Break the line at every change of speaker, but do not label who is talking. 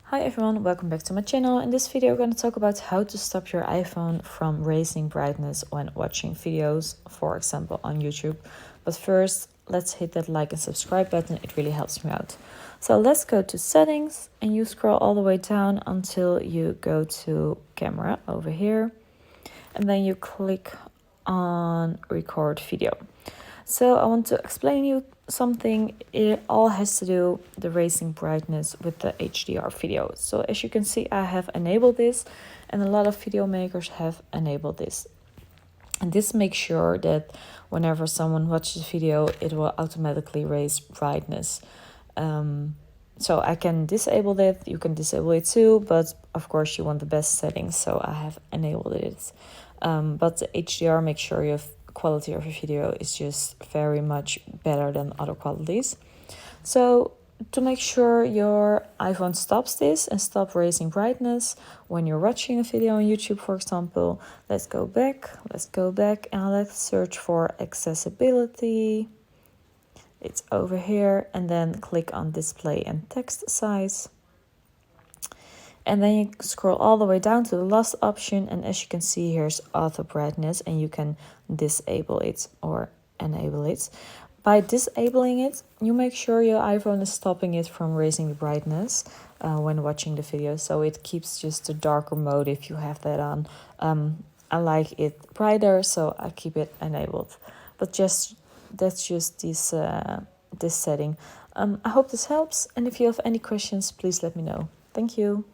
Hi everyone, welcome back to my channel. In this video, we're going to talk about how to stop your iPhone from raising brightness when watching videos, for example, on YouTube. But first, let's hit that like and subscribe button. It really helps me out. So let's go to settings and you scroll all the way down until you go to camera over here. And then you click on record video. So I want to explain you something. It all has to do the raising brightness with the HDR video. So as you can see, I have enabled this and a lot of video makers have enabled this. And this makes sure that whenever someone watches a video, it will automatically raise brightness. So I can disable it, you can disable it too, but of course you want the best settings, so I have enabled it. But the HDR makes sure your quality of your video is just very much better than other qualities. So to make sure your iPhone stops this and stop raising brightness when you're watching a video on YouTube, for example, let's go back and let's search for accessibility. It's over here, and then click on display and text size. And then you scroll all the way down to the last option, and as you can see, here's auto brightness, and you can disable it or enable it. By disabling it, you make sure your iPhone is stopping it from raising the brightness when watching the video, so it keeps just the darker mode if you have that on. I like it brighter, so I keep it enabled. But that's just this setting. I hope this helps, and if you have any questions, please let me know. Thank you.